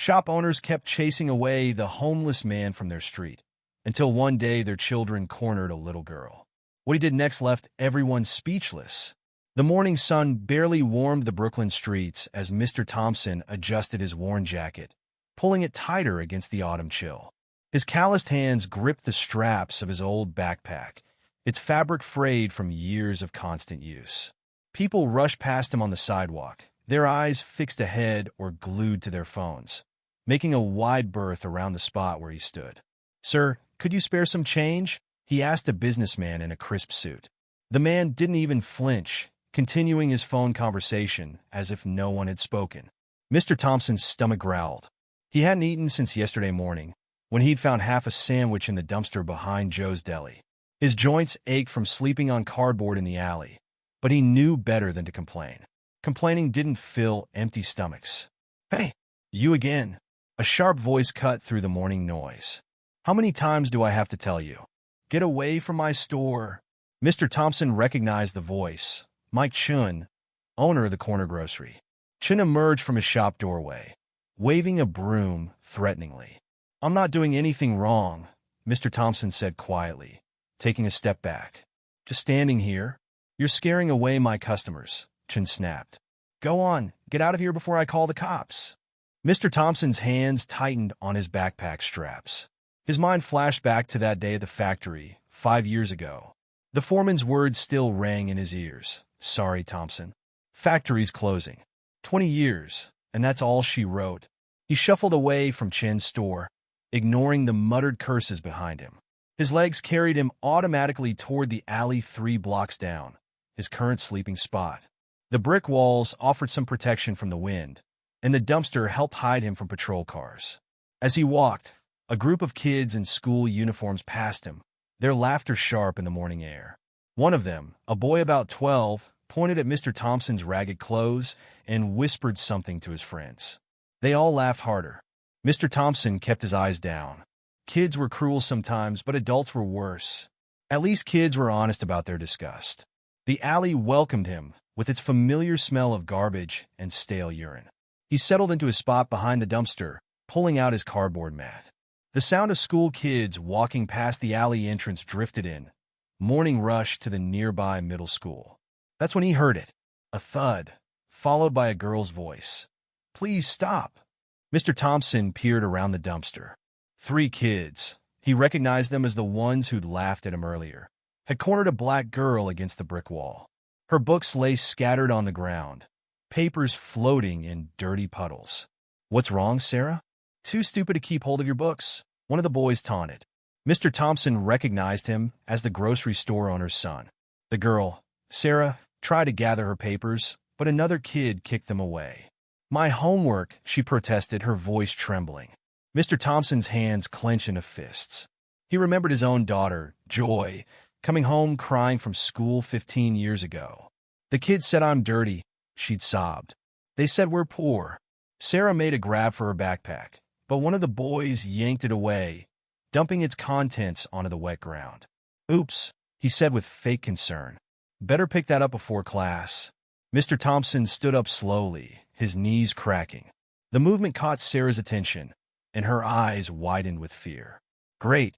Shop owners kept chasing away the homeless man from their street, until one day their children cornered a little girl. What he did next left everyone speechless. The morning sun barely warmed the Brooklyn streets as Mr. Thompson adjusted his worn jacket, pulling it tighter against the autumn chill. His calloused hands gripped the straps of his old backpack, its fabric frayed from years of constant use. People rushed past him on the sidewalk, their eyes fixed ahead or glued to their phones, making a wide berth around the spot where he stood. "Sir, could you spare some change?" he asked a businessman in a crisp suit. The man didn't even flinch, continuing his phone conversation as if no one had spoken. Mr. Thompson's stomach growled. He hadn't eaten since yesterday morning, when he'd found half a sandwich in the dumpster behind Joe's Deli. His joints ached from sleeping on cardboard in the alley, but he knew better than to complain. Complaining didn't fill empty stomachs. "Hey, you again." A sharp voice cut through the morning noise. "How many times do I have to tell you? Get away from my store." Mr. Thompson recognized the voice. Mike Chun, owner of the corner grocery. Chun emerged from his shop doorway, waving a broom threateningly. "I'm not doing anything wrong," Mr. Thompson said quietly, taking a step back. "Just standing here. You're scaring away my customers," Chun snapped. "Go on, get out of here before I call the cops." Mr. Thompson's hands tightened on his backpack straps. His mind flashed back to that day at the factory, 5 years ago. The foreman's words still rang in his ears. "Sorry, Thompson. Factory's closing." 20 years, and that's all she wrote. He shuffled away from Chen's store, ignoring the muttered curses behind him. His legs carried him automatically toward the alley 3 blocks down, his current sleeping spot. The brick walls offered some protection from the wind, and the dumpster helped hide him from patrol cars. As he walked, a group of kids in school uniforms passed him, their laughter sharp in the morning air. One of them, a boy about 12, pointed at Mr. Thompson's ragged clothes and whispered something to his friends. They all laughed harder. Mr. Thompson kept his eyes down. Kids were cruel sometimes, but adults were worse. At least kids were honest about their disgust. The alley welcomed him, with its familiar smell of garbage and stale urine. He settled into his spot behind the dumpster, pulling out his cardboard mat. The sound of school kids walking past the alley entrance drifted in, morning rush to the nearby middle school. That's when he heard it, a thud, followed by a girl's voice. "Please stop." Mr. Thompson peered around the dumpster. 3 kids, he recognized them as the ones who'd laughed at him earlier, had cornered a black girl against the brick wall. Her books lay scattered on the ground, papers floating in dirty puddles. "What's wrong, Sarah? Too stupid to keep hold of your books," one of the boys taunted. Mr. Thompson recognized him as the grocery store owner's son. The girl, Sarah, tried to gather her papers, but another kid kicked them away. "My homework," she protested, her voice trembling. Mr. Thompson's hands clenched into fists. He remembered his own daughter, Joy, coming home crying from school 15 years ago. "The kids said I'm dirty," she'd sobbed. "They said we're poor." Sarah made a grab for her backpack, but one of the boys yanked it away, dumping its contents onto the wet ground. "Oops," he said with fake concern. "Better pick that up before class." Mr. Thompson stood up slowly, his knees cracking. The movement caught Sarah's attention, and her eyes widened with fear. Great.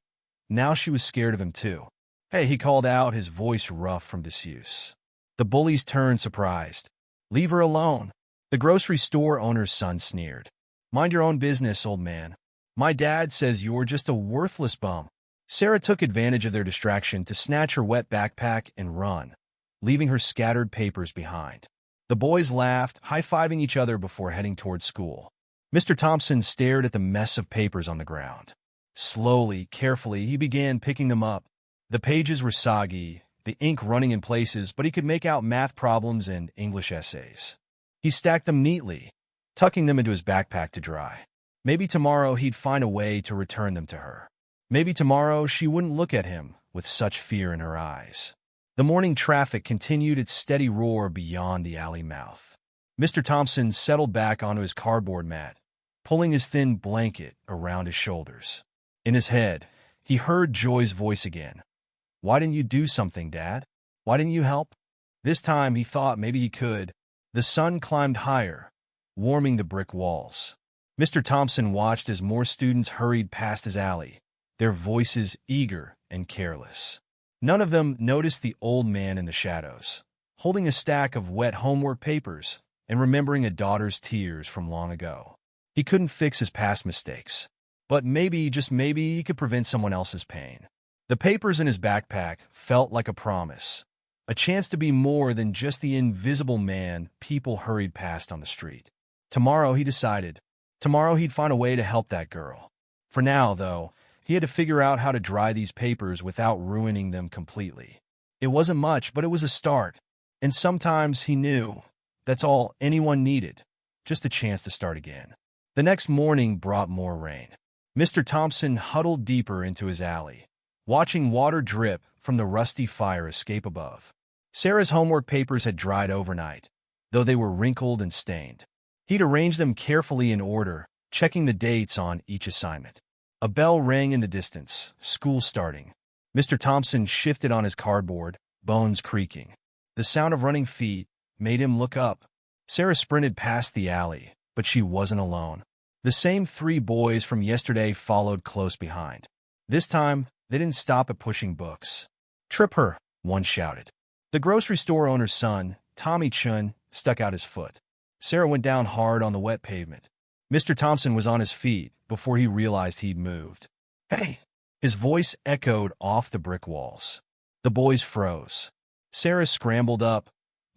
Now she was scared of him too. "Hey," he called out, his voice rough from disuse. The bullies turned surprised. "Leave her alone." The grocery store owner's son sneered. "Mind your own business, old man. My dad says you're just a worthless bum." Sarah took advantage of their distraction to snatch her wet backpack and run, leaving her scattered papers behind. The boys laughed, high-fiving each other before heading toward school. Mr. Thompson stared at the mess of papers on the ground. Slowly, carefully, he began picking them up. The pages were soggy, the ink running in places, but he could make out math problems and English essays. He stacked them neatly, tucking them into his backpack to dry. Maybe tomorrow he'd find a way to return them to her. Maybe tomorrow she wouldn't look at him with such fear in her eyes. The morning traffic continued its steady roar beyond the alley mouth. Mr. Thompson settled back onto his cardboard mat, pulling his thin blanket around his shoulders. In his head, he heard Joy's voice again. "Why didn't you do something, Dad? Why didn't you help?" This time he thought maybe he could. The sun climbed higher, warming the brick walls. Mr. Thompson watched as more students hurried past his alley, their voices eager and careless. None of them noticed the old man in the shadows, holding a stack of wet homework papers and remembering a daughter's tears from long ago. He couldn't fix his past mistakes, but maybe, just maybe, he could prevent someone else's pain. The papers in his backpack felt like a promise, a chance to be more than just the invisible man people hurried past on the street. Tomorrow, he decided, tomorrow he'd find a way to help that girl. For now, though, he had to figure out how to dry these papers without ruining them completely. It wasn't much, but it was a start. And sometimes he knew that's all anyone needed, just a chance to start again. The next morning brought more rain. Mr. Thompson huddled deeper into his alley, watching water drip from the rusty fire escape above. Sarah's homework papers had dried overnight, though they were wrinkled and stained. He'd arranged them carefully in order, checking the dates on each assignment. A bell rang in the distance, school starting. Mr. Thompson shifted on his cardboard, bones creaking. The sound of running feet made him look up. Sarah sprinted past the alley, but she wasn't alone. The same 3 boys from yesterday followed close behind. This time, they didn't stop at pushing books. "Trip her," one shouted. The grocery store owner's son, Tommy Chun, stuck out his foot. Sarah went down hard on the wet pavement. Mr. Thompson was on his feet before he realized he'd moved. "Hey!" His voice echoed off the brick walls. The boys froze. Sarah scrambled up.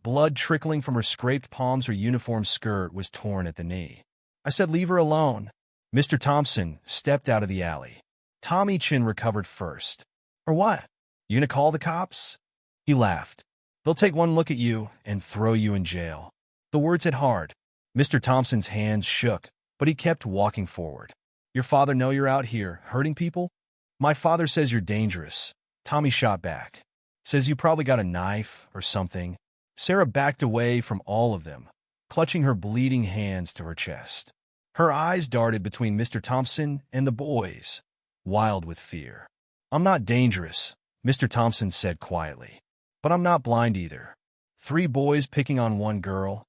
Blood trickling from her scraped palms, her uniform skirt was torn at the knee. "I said leave her alone." Mr. Thompson stepped out of the alley. Tommy Chin recovered first. "Or what? You gonna call the cops?" He laughed. "They'll take one look at you and throw you in jail." The words hit hard. Mr. Thompson's hands shook, but he kept walking forward. "Your father know you're out here hurting people?" "My father says you're dangerous." Tommy shot back. "Says you probably got a knife or something." Sarah backed away from all of them, clutching her bleeding hands to her chest. Her eyes darted between Mr. Thompson and the boys, wild with fear. "I'm not dangerous," Mr. Thompson said quietly. "But I'm not blind either." 3 boys picking on one girl.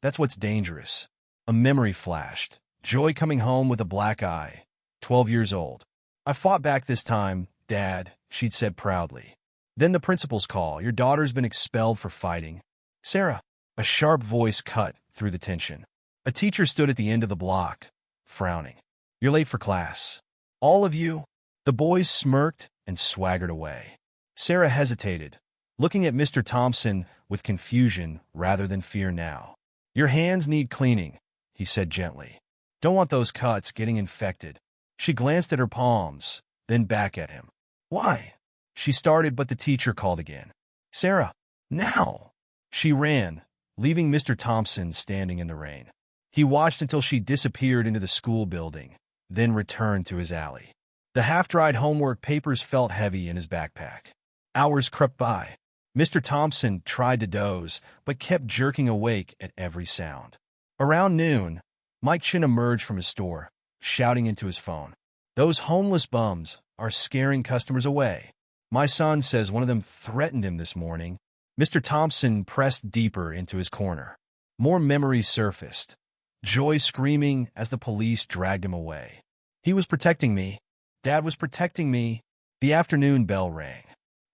That's what's dangerous. A memory flashed. Joy coming home with a black eye. 12 years old. "I fought back this time, Dad," she'd said proudly. Then the principal's call. "Your daughter's been expelled for fighting." "Sarah." A sharp voice cut through the tension. A teacher stood at the end of the block, frowning. "You're late for class." "All of you?" The boys smirked and swaggered away. Sarah hesitated, looking at Mr. Thompson with confusion rather than fear now. "Your hands need cleaning," he said gently. "Don't want those cuts getting infected." She glanced at her palms, then back at him. "Why?" She started, but the teacher called again. "Sarah, now!" She ran, leaving Mr. Thompson standing in the rain. He watched until she disappeared into the school building, then returned to his alley. The half-dried homework papers felt heavy in his backpack. Hours crept by. Mr. Thompson tried to doze, but kept jerking awake at every sound. Around noon, Mike Chin emerged from his store, shouting into his phone. "Those homeless bums are scaring customers away. My son says one of them threatened him this morning." Mr. Thompson pressed deeper into his corner. More memories surfaced. Joy screaming as the police dragged him away. "He was protecting me. Dad was protecting me." The afternoon bell rang.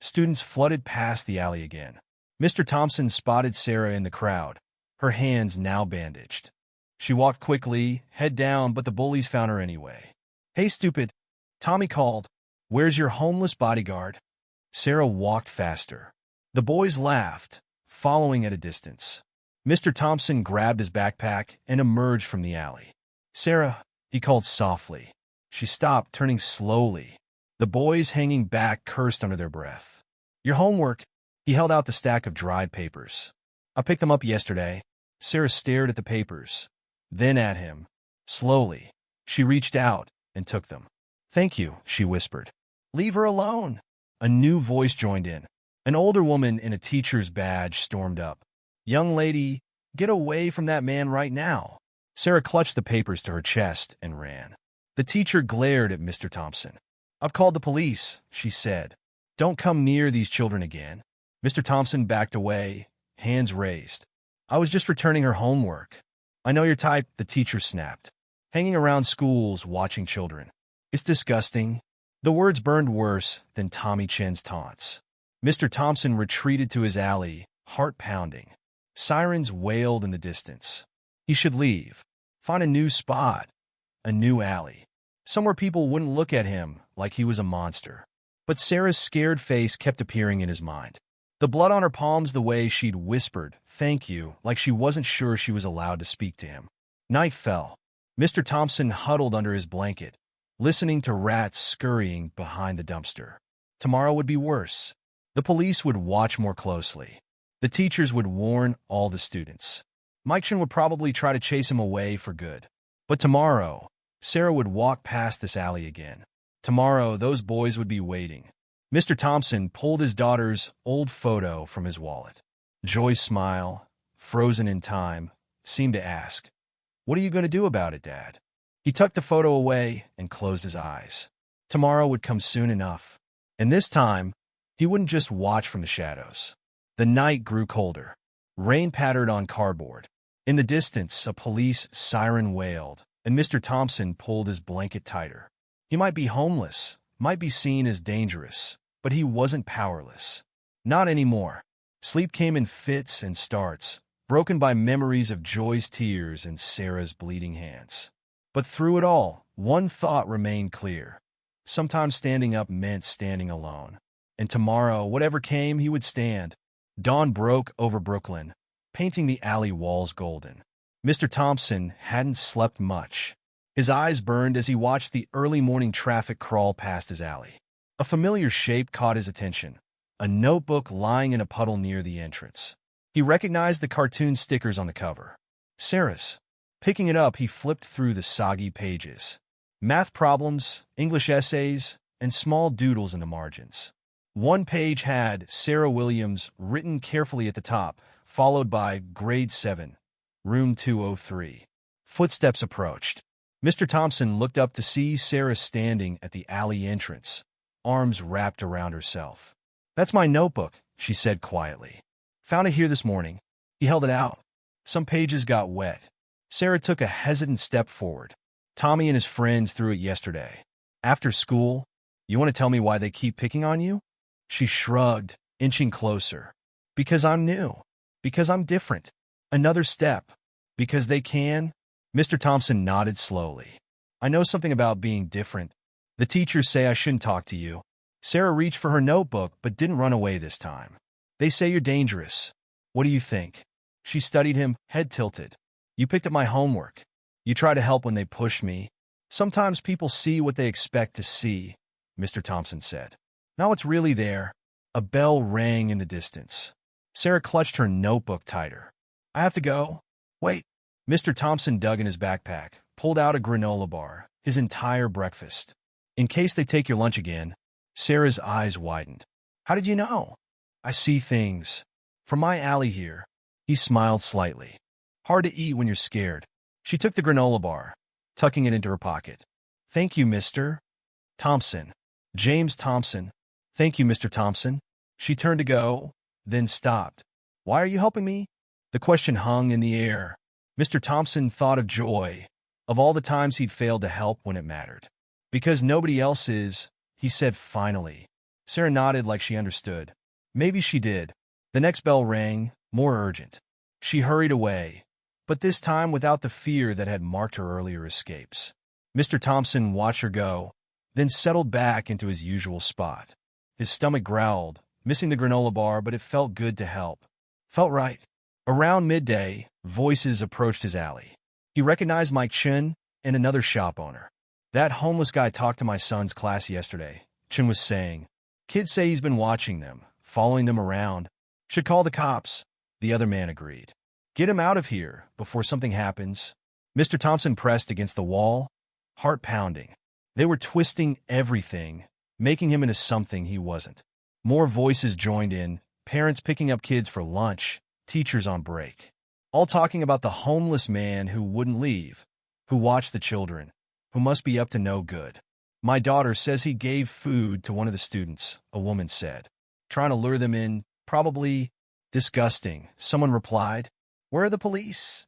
Students flooded past the alley again. Mr. Thompson spotted Sarah in the crowd, her hands now bandaged. She walked quickly, head down, but the bullies found her anyway. "Hey, stupid," Tommy called. "Where's your homeless bodyguard?" Sarah walked faster. The boys laughed, following at a distance. Mr. Thompson grabbed his backpack and emerged from the alley. "Sarah," he called softly. She stopped, turning slowly. The boys hanging back cursed under their breath. "Your homework." He held out the stack of dried papers. "I picked them up yesterday." Sarah stared at the papers, then at him. Slowly, she reached out and took them. "Thank you," she whispered. "Leave her alone." A new voice joined in. An older woman in a teacher's badge stormed up. "Young lady, get away from that man right now." Sarah clutched the papers to her chest and ran. The teacher glared at Mr. Thompson. "I've called the police," she said. "Don't come near these children again." Mr. Thompson backed away, hands raised. "I was just returning her homework." "I know your type," the teacher snapped. hanging around schools watching children. It's disgusting. The words burned worse than Tommy Chen's taunts. Mr. Thompson retreated to his alley, heart pounding. Sirens wailed in the distance. He should leave. Find a new spot. A new alley. Somewhere people wouldn't look at him like he was a monster. But Sarah's scared face kept appearing in his mind. The blood on her palms, the way she'd whispered, "Thank you," like she wasn't sure she was allowed to speak to him. Night fell. Mr. Thompson huddled under his blanket, listening to rats scurrying behind the dumpster. Tomorrow would be worse. The police would watch more closely. The teachers would warn all the students. Mike Chen would probably try to chase him away for good. But tomorrow, Sarah would walk past this alley again. Tomorrow, those boys would be waiting. Mr. Thompson pulled his daughter's old photo from his wallet. Joy's smile, frozen in time, seemed to ask, "What are you going to do about it, Dad?" He tucked the photo away and closed his eyes. Tomorrow would come soon enough. And this time, he wouldn't just watch from the shadows. The night grew colder. Rain pattered on cardboard. In the distance, a police siren wailed, and Mr. Thompson pulled his blanket tighter. He might be homeless, might be seen as dangerous, but he wasn't powerless. Not anymore. Sleep came in fits and starts, broken by memories of Joy's tears and Sarah's bleeding hands. But through it all, one thought remained clear. Sometimes standing up meant standing alone. And tomorrow, whatever came, he would stand. Dawn broke over Brooklyn, painting the alley walls golden. Mr. Thompson hadn't slept much. His eyes burned as he watched the early morning traffic crawl past his alley. A familiar shape caught his attention, a notebook lying in a puddle near the entrance. He recognized the cartoon stickers on the cover. Sarah's. Picking it up, he flipped through the soggy pages. Math problems, English essays, and small doodles in the margins. One page had Sarah Williams written carefully at the top, followed by Grade 7, Room 203. Footsteps approached. Mr. Thompson looked up to see Sarah standing at the alley entrance, arms wrapped around herself. "That's my notebook," she said quietly. "Found it here this morning." He held it out. Some pages got wet. Sarah took a hesitant step forward. "Tommy and his friends threw it yesterday. After school, you want to tell me why they keep picking on you?" She shrugged, inching closer. "Because I'm new. Because I'm different. Another step. Because they can." Mr. Thompson nodded slowly. "I know something about being different. The teachers say I shouldn't talk to you." Sarah reached for her notebook but didn't run away this time. "They say you're dangerous. What do you think?" She studied him, head tilted. "You picked up my homework. You try to help when they push me. Sometimes people see what they expect to see," Mr. Thompson said. "Now what's really there?" A bell rang in the distance. Sarah clutched her notebook tighter. "I have to go." "Wait." Mr. Thompson dug in his backpack, pulled out a granola bar, his entire breakfast. "In case they take your lunch again." Sarah's eyes widened. "How did you know?" "I see things. From my alley here." He smiled slightly. "Hard to eat when you're scared." She took the granola bar, tucking it into her pocket. "Thank you, Mr. Thompson." "James Thompson." "Thank you, Mr. Thompson." She turned to go, then stopped. "Why are you helping me?" The question hung in the air. Mr. Thompson thought of Joy, of all the times he'd failed to help when it mattered. "Because nobody else is," he said finally. Sarah nodded like she understood. Maybe she did. The next bell rang, more urgent. She hurried away, but this time without the fear that had marked her earlier escapes. Mr. Thompson watched her go, then settled back into his usual spot. His stomach growled, missing the granola bar, but it felt good to help. Felt right. Around midday, voices approached his alley. He recognized Mike Chen and another shop owner. "That homeless guy talked to my son's class yesterday," Chen was saying. "Kids say he's been watching them, following them around. Should call the cops." The other man agreed. "Get him out of here before something happens." Mr. Thompson pressed against the wall, heart pounding. They were twisting everything, making him into something he wasn't. More voices joined in, parents picking up kids for lunch, teachers on break. All talking about the homeless man who wouldn't leave, who watched the children, who must be up to no good. "My daughter says he gave food to one of the students," a woman said. "Trying to lure them in, probably." "Disgusting," someone replied. "Where are the police?"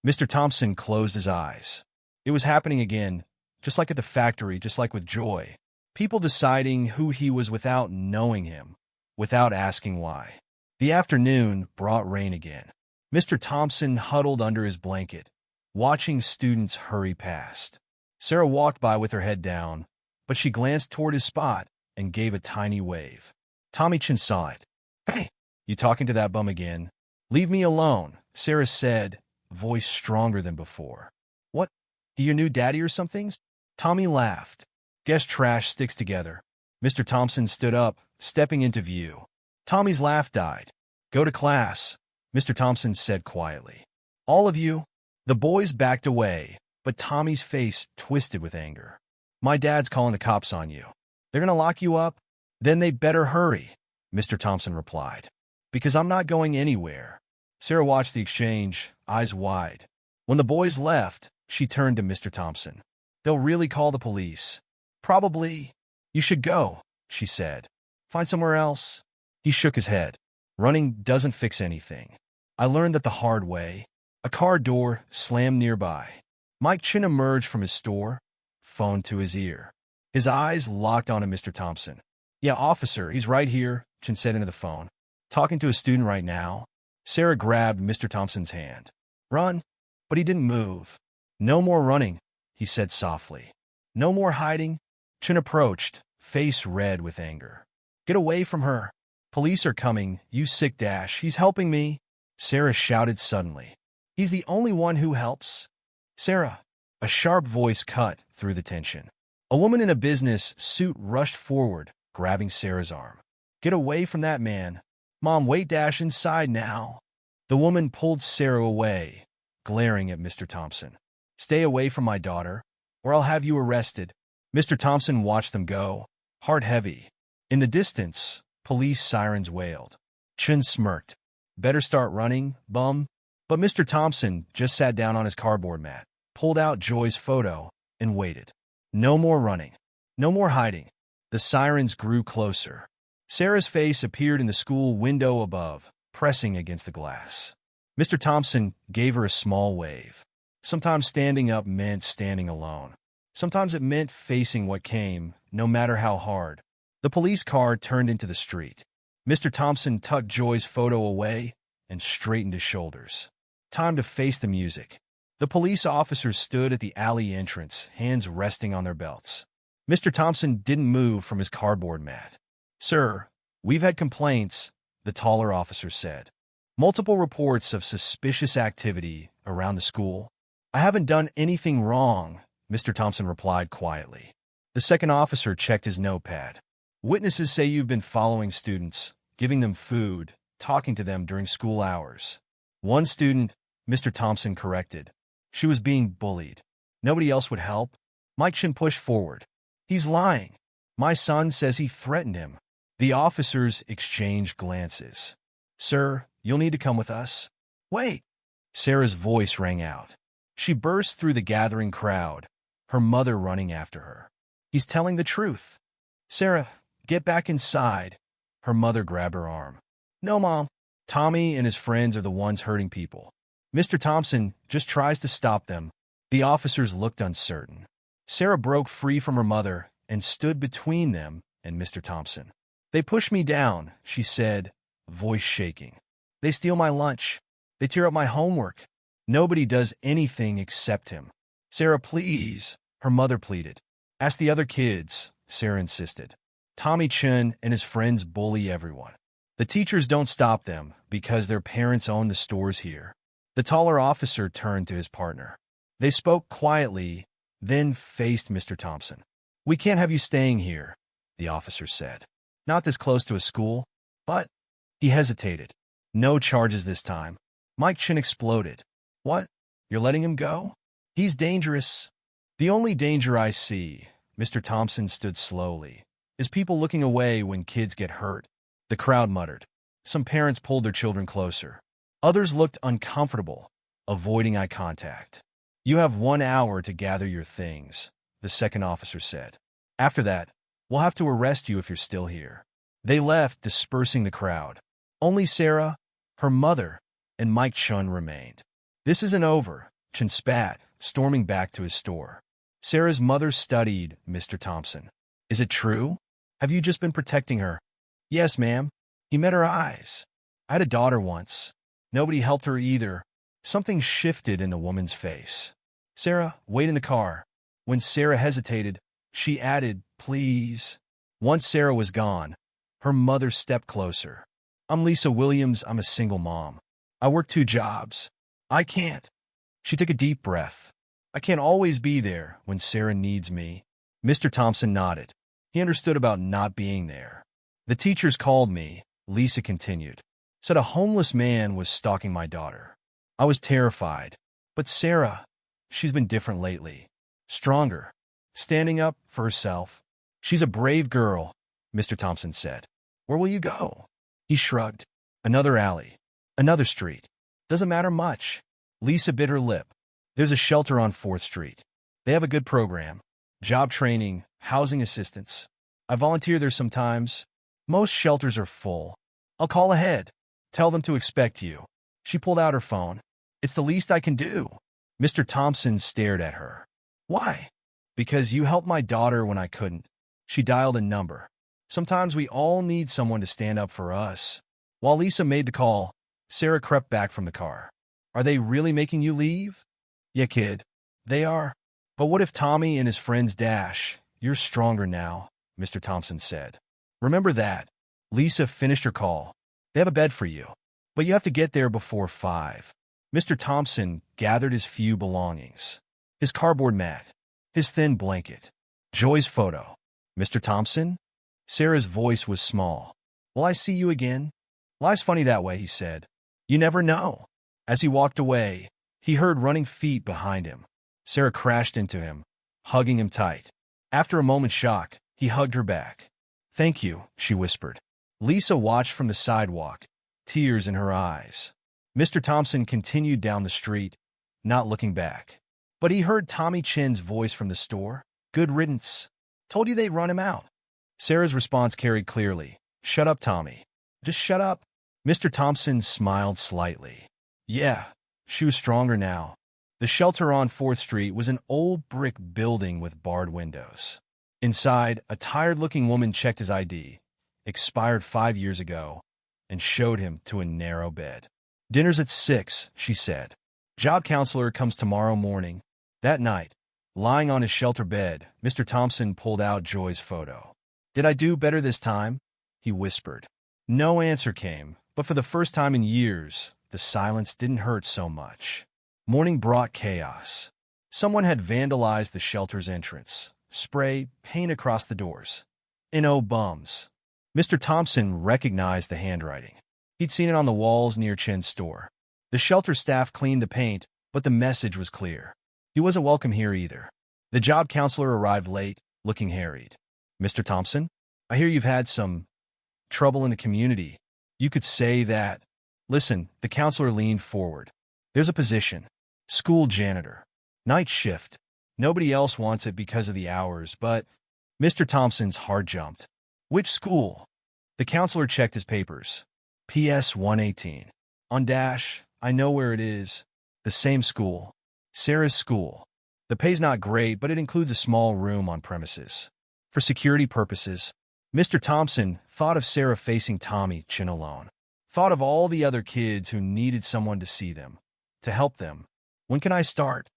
Mr. Thompson closed his eyes. It was happening again, just like at the factory, just like with Joy. People deciding who he was without knowing him, without asking why. The afternoon brought rain again. Mr. Thompson huddled under his blanket, watching students hurry past. Sarah walked by with her head down, but she glanced toward his spot and gave a tiny wave. Tommy Chin saw it. "Hey, you talking to that bum again?" "Leave me alone," Sarah said, voice stronger than before. "What? He your new daddy or something?" Tommy laughed. "Guess trash sticks together." Mr. Thompson stood up, stepping into view. Tommy's laugh died. "Go to class," Mr. Thompson said quietly. "All of you?" The boys backed away, but Tommy's face twisted with anger. "My dad's calling the cops on you. They're going to lock you up?" "Then they better hurry," Mr. Thompson replied. "Because I'm not going anywhere." Sarah watched the exchange, eyes wide. When the boys left, she turned to Mr. Thompson. "They'll really call the police." "Probably." "You should go," she said. "Find somewhere else." He shook his head. "Running doesn't fix anything. I learned that the hard way." A car door slammed nearby. Mike Chin emerged from his store, phone to his ear. His eyes locked onto Mr. Thompson. "Yeah, officer, he's right here," Chin said into the phone. "Talking to a student right now." Sarah grabbed Mr. Thompson's hand. "Run." But he didn't move. "No more running," he said softly. "No more hiding." Chin approached, face red with anger. "Get away from her. Police are coming, you sick dash. He's helping me." Sarah shouted suddenly. "He's the only one who helps." "Sarah." A sharp voice cut through the tension. A woman in a business suit rushed forward, grabbing Sarah's arm. "Get away from that man. Mom, wait dash inside now." The woman pulled Sarah away, glaring at Mr. Thompson. "Stay away from my daughter, or I'll have you arrested." Mr. Thompson watched them go, heart heavy. In the distance, police sirens wailed. Chin smirked. "Better start running, bum." But Mr. Thompson just sat down on his cardboard mat, pulled out Joy's photo, and waited. No more running. No more hiding. The sirens grew closer. Sarah's face appeared in the school window above, pressing against the glass. Mr. Thompson gave her a small wave. Sometimes standing up meant standing alone. Sometimes it meant facing what came, no matter how hard. The police car turned into the street. Mr. Thompson tucked Joy's photo away and straightened his shoulders. Time to face the music. The police officers stood at the alley entrance, hands resting on their belts. Mr. Thompson didn't move from his cardboard mat. "Sir, we've had complaints," the taller officer said. "Multiple reports of suspicious activity around the school." "I haven't done anything wrong," Mr. Thompson replied quietly. The second officer checked his notepad. "Witnesses say you've been following students, giving them food, talking to them during school hours." "One student," Mr. Thompson corrected. "She was being bullied. Nobody else would help." Mike Chin pushed forward. "He's lying. My son says he threatened him." The officers exchanged glances. "Sir, you'll need to come with us." "Wait!" Sarah's voice rang out. She burst through the gathering crowd, her mother running after her. "He's telling the truth." "Sarah, get back inside." Her mother grabbed her arm. "No, Mom. Tommy and his friends are the ones hurting people. Mr. Thompson just tries to stop them." The officers looked uncertain. Sarah broke free from her mother and stood between them and Mr. Thompson. "They push me down," she said, voice shaking. "They steal my lunch. They tear up my homework. Nobody does anything except him." "Sarah, please," her mother pleaded. "Ask the other kids," Sarah insisted. "Tommy Chin and his friends bully everyone. The teachers don't stop them because their parents own the stores here." The taller officer turned to his partner. They spoke quietly, then faced Mr. Thompson. "We can't have you staying here," the officer said. "Not this close to a school." "But—" He hesitated. "No charges this time." Mike Chin exploded. "What? You're letting him go? He's dangerous." "The only danger I see," Mr. Thompson stood slowly, "is people looking away when kids get hurt." The crowd muttered. Some parents pulled their children closer. Others looked uncomfortable, avoiding eye contact. "You have 1 hour to gather your things," the second officer said. "After that, we'll have to arrest you if you're still here." They left, dispersing the crowd. Only Sarah, her mother, and Mike Chun remained. "This isn't over," Chun spat, storming back to his store. Sarah's mother studied Mr. Thompson. Is it true? Have you just been protecting her? Yes, ma'am. He met her eyes. I had a daughter once. Nobody helped her either. Something shifted in the woman's face. Sarah, wait in the car. When Sarah hesitated, she added, please. Once Sarah was gone, her mother stepped closer. I'm Lisa Williams. I'm a single mom. I work 2 jobs. I can't. She took a deep breath. I can't always be there when Sarah needs me. Mr. Thompson nodded. He understood about not being there. The teachers called me, Lisa continued. Said a homeless man was stalking my daughter. I was terrified. But Sarah, she's been different lately. Stronger. Standing up for herself. She's a brave girl, Mr. Thompson said. Where will you go? He shrugged. Another alley. Another street. Doesn't matter much. Lisa bit her lip. There's a shelter on 4th Street. They have a good program. Job training, housing assistance. I volunteer there sometimes. Most shelters are full. I'll call ahead. Tell them to expect you. She pulled out her phone. It's the least I can do. Mr. Thompson stared at her. Why? Because you helped my daughter when I couldn't. She dialed a number. Sometimes we all need someone to stand up for us. While Lisa made the call, Sarah crept back from the car. Are they really making you leave? Yeah, kid. They are. But what if Tommy and his friends dash? You're stronger now, Mr. Thompson said. Remember that. Lisa finished her call. They have a bed for you. But you have to get there before 5. Mr. Thompson gathered his few belongings. His cardboard mat. His thin blanket. Joy's photo. Mr. Thompson? Sarah's voice was small. Will I see you again? Life's funny that way, he said. You never know. As he walked away, he heard running feet behind him. Sarah crashed into him, hugging him tight. After a moment's shock, he hugged her back. Thank you, she whispered. Lisa watched from the sidewalk, tears in her eyes. Mr. Thompson continued down the street, not looking back. But he heard Tommy Chin's voice from the store. Good riddance. Told you they'd run him out. Sarah's response carried clearly. Shut up, Tommy. Just shut up. Mr. Thompson smiled slightly. Yeah, she was stronger now. The shelter on 4th Street was an old brick building with barred windows. Inside, a tired-looking woman checked his ID, expired 5 years ago, and showed him to a narrow bed. Dinner's at 6, she said. Job counselor comes tomorrow morning. That night, lying on his shelter bed, Mr. Thompson pulled out Joy's photo. Did I do better this time? He whispered. No answer came, but for the first time in years, the silence didn't hurt so much. Morning brought chaos. Someone had vandalized the shelter's entrance. Spray, paint across the doors. N.O. bums. Mr. Thompson recognized the handwriting. He'd seen it on the walls near Chen's store. The shelter staff cleaned the paint, but the message was clear. He wasn't welcome here either. The job counselor arrived late, looking harried. Mr. Thompson, I hear you've had some trouble in the community. You could say that. Listen, the counselor leaned forward. There's a position. School janitor. Night shift. Nobody else wants it because of the hours, but Mr. Thompson's heart jumped. Which school? The counselor checked his papers. PS 118. On dash, I know where it is. The same school. Sarah's school. The pay's not great, but it includes a small room on premises. For security purposes, Mr. Thompson thought of Sarah facing Tommy Chin alone. Thought of all the other kids who needed someone to see them, to help them. When can I start?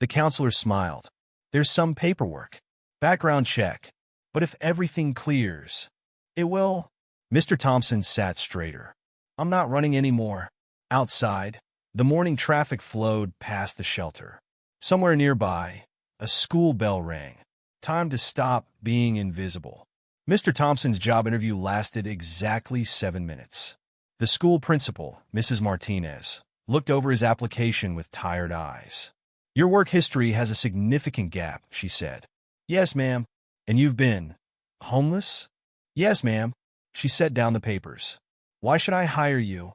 The counselor smiled. There's some paperwork. Background check. But if everything clears, it will. Mr. Thompson sat straighter. I'm not running anymore. Outside, the morning traffic flowed past the shelter. Somewhere nearby, a school bell rang. Time to stop being invisible. Mr. Thompson's job interview lasted exactly 7 minutes. The school principal, Mrs. Martinez, looked over his application with tired eyes. Your work history has a significant gap, she said. Yes, ma'am. And you've been homeless? Yes, ma'am. She set down the papers. Why should I hire you?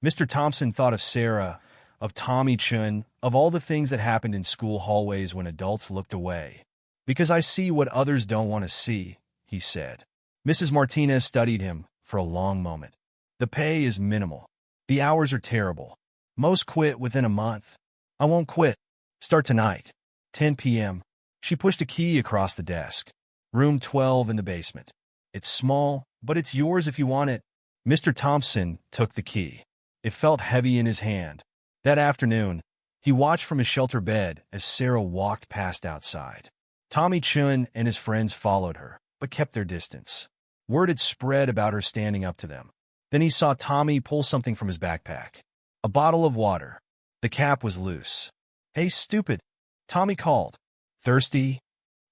Mr. Thompson thought of Sarah, of Tommy Chun, of all the things that happened in school hallways when adults looked away. Because I see what others don't want to see, he said. Mrs. Martinez studied him for a long moment. The pay is minimal. The hours are terrible. Most quit within a month. I won't quit. Start tonight. 10 p.m. She pushed a key across the desk. Room 12 in the basement. It's small, but it's yours if you want it. Mr. Thompson took the key. It felt heavy in his hand. That afternoon, he watched from his shelter bed as Sarah walked past outside. Tommy Chun and his friends followed her, but kept their distance. Word had spread about her standing up to them. Then he saw Tommy pull something from his backpack. A bottle of water. The cap was loose. "Hey, stupid," Tommy called. "Thirsty?"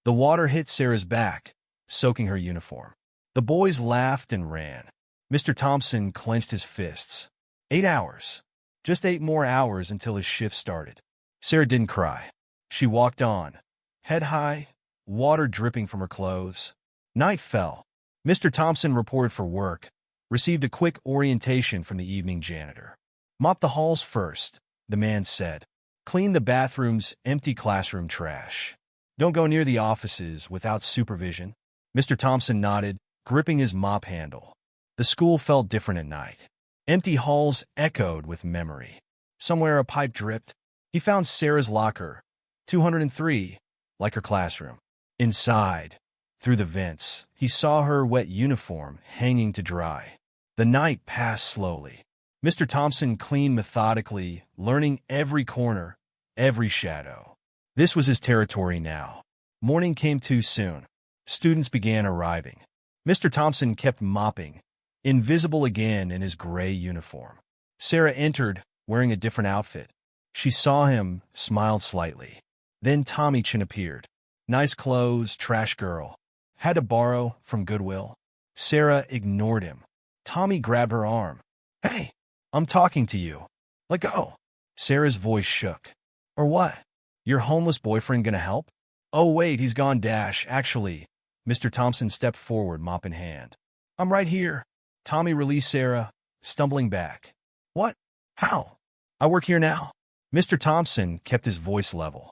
The water hit Sarah's back, soaking her uniform. The boys laughed and ran. Mr. Thompson clenched his fists. 8 hours. Just 8 more hours until his shift started. Sarah didn't cry. She walked on, head high, water dripping from her clothes. Night fell. Mr. Thompson reported for work, received a quick orientation from the evening janitor. "Mop the halls first," the man said. "Clean the bathroom's empty classroom trash. Don't go near the offices without supervision." Mr. Thompson nodded, gripping his mop handle. The school felt different at night. Empty halls echoed with memory. Somewhere a pipe dripped. He found Sarah's locker, 203, like her classroom. Inside, through the vents, he saw her wet uniform hanging to dry. The night passed slowly. Mr. Thompson cleaned methodically, learning every corner, every shadow. This was his territory now. Morning came too soon. Students began arriving. Mr. Thompson kept mopping, invisible again in his gray uniform. Sarah entered, wearing a different outfit. She saw him, smiled slightly. Then Tommy Chun appeared. "Nice clothes, trash girl. Had to borrow from Goodwill." Sarah ignored him. Tommy grabbed her arm. "Hey, I'm talking to you. Let go." Sarah's voice shook. "Or what? Your homeless boyfriend gonna help?" "Oh, wait, he's gone dash, actually." Mr. Thompson stepped forward, mop in hand. "I'm right here." Tommy released Sarah, stumbling back. "What? How? I work here now." Mr. Thompson kept his voice level.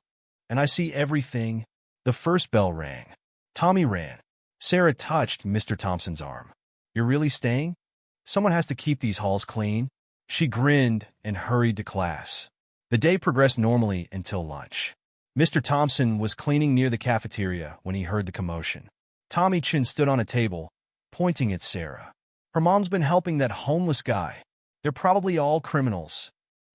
"And I see everything." The first bell rang. Tommy ran. Sarah touched Mr. Thompson's arm. "You're really staying? Someone has to keep these halls clean." She grinned and hurried to class. The day progressed normally until lunch. Mr. Thompson was cleaning near the cafeteria when he heard the commotion. Tommy Chun stood on a table, pointing at Sarah. "Her mom's been helping that homeless guy. They're probably all criminals."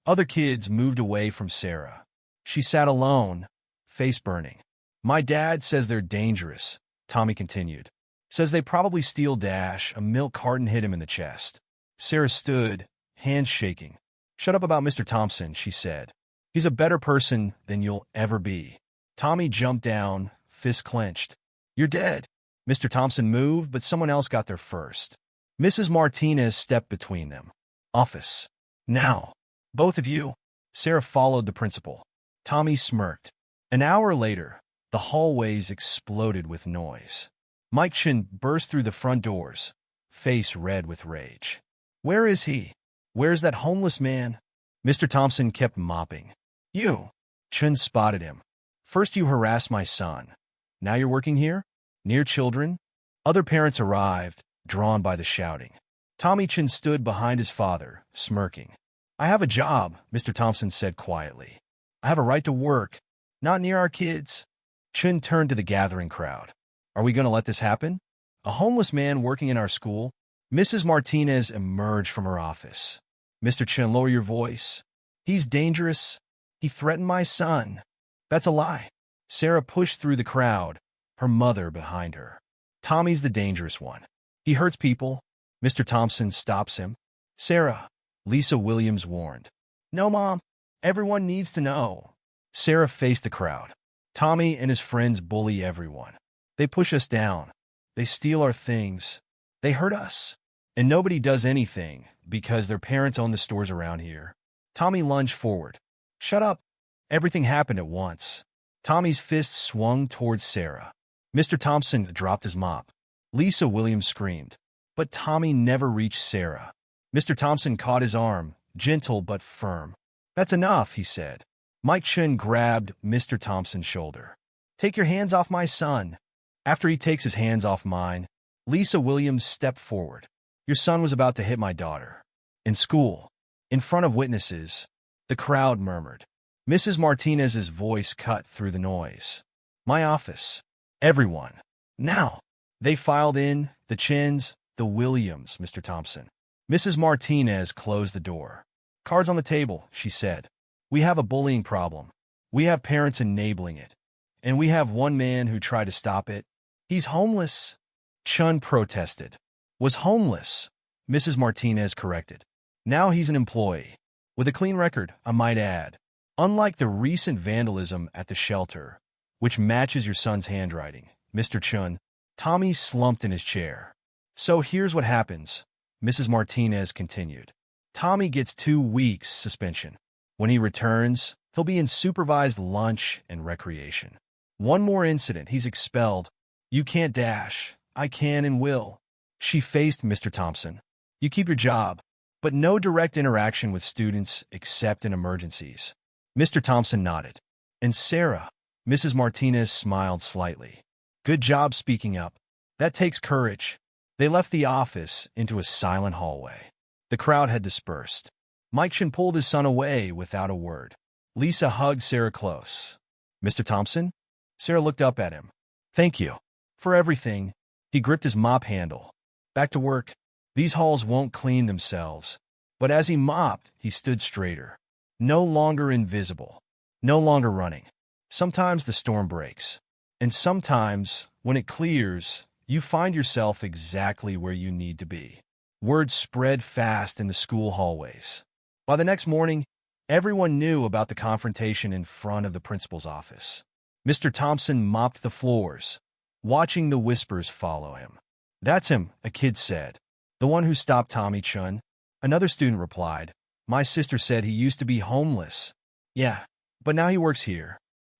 Other kids moved away from Sarah. She sat alone, face burning. "My dad says they're dangerous," Tommy continued. "Says they probably steal dash. A milk carton hit him in the chest." Sarah stood, hands shaking. "Shut up about Mr. Thompson," she said. "He's a better person than you'll ever be." Tommy jumped down, fist clenched. "You're dead." Mr. Thompson moved, but someone else got there first. Mrs. Martinez stepped between them. "Office. Now. Both of you." Sarah followed the principal. Tommy smirked. An hour later, the hallways exploded with noise. Mike Chun burst through the front doors, face red with rage. "Where is he? Where's that homeless man?" Mr. Thompson kept mopping. "You." Chun spotted him. "First you harassed my son. Now you're working here? Near children?" Other parents arrived, drawn by the shouting. Tommy Chun stood behind his father, smirking. "I have a job," Mr. Thompson said quietly. "I have a right to work. Not near our kids." Chun turned to the gathering crowd. "Are we going to let this happen? A homeless man working in our school?" Mrs. Martinez emerged from her office. "Mr. Chun, lower your voice. He's dangerous. He threatened my son." "That's a lie." Sarah pushed through the crowd, her mother behind her. "Tommy's the dangerous one. He hurts people." Mr. Thompson stops him. "Sarah," Lisa Williams warned. "No, Mom. Everyone needs to know." Sarah faced the crowd. "Tommy and his friends bully everyone. They push us down. They steal our things. They hurt us. And nobody does anything because their parents own the stores around here." Tommy lunged forward. "Shut up." Everything happened at once. Tommy's fist swung towards Sarah. Mr. Thompson dropped his mop. Lisa Williams screamed. But Tommy never reached Sarah. Mr. Thompson caught his arm, gentle but firm. "That's enough," he said. Mike Chun grabbed Mr. Thompson's shoulder. "Take your hands off my son." After he takes his hands off mine, Lisa Williams stepped forward. "Your son was about to hit my daughter." In school, in front of witnesses, the crowd murmured. Mrs. Martinez's voice cut through the noise. My office. Everyone. Now. They filed in, the Chins, the Williams, Mr. Thompson. Mrs. Martinez closed the door. Cards on the table, she said. We have a bullying problem. We have parents enabling it. And we have one man who tried to stop it. He's homeless. Chun protested. Was homeless, Mrs. Martinez corrected. Now he's an employee. With a clean record, I might add. Unlike the recent vandalism at the shelter, which matches your son's handwriting, Mr. Chun, Tommy slumped in his chair. So here's what happens, Mrs. Martinez continued. Tommy gets 2 weeks suspension. When he returns, he'll be in supervised lunch and recreation. One more incident, he's expelled. You can't dash. I can and will. She faced Mr. Thompson. You keep your job, but no direct interaction with students except in emergencies. Mr. Thompson nodded. And Sarah, Mrs. Martinez smiled slightly. Good job speaking up. That takes courage. They left the office into a silent hallway. The crowd had dispersed. Mike Chin pulled his son away without a word. Lisa hugged Sarah close. Mr. Thompson? Sarah looked up at him. Thank you. For everything. He gripped his mop handle. Back to work. These halls won't clean themselves. But as he mopped, he stood straighter. No longer invisible. No longer running. Sometimes the storm breaks. And sometimes, when it clears, you find yourself exactly where you need to be. Word spread fast in the school hallways. By the next morning, everyone knew about the confrontation in front of the principal's office. Mr. Thompson mopped the floors, watching the whispers follow him. That's him, a kid said. The one who stopped Tommy Chun. Another student replied. My sister said he used to be homeless. Yeah, but now he works here.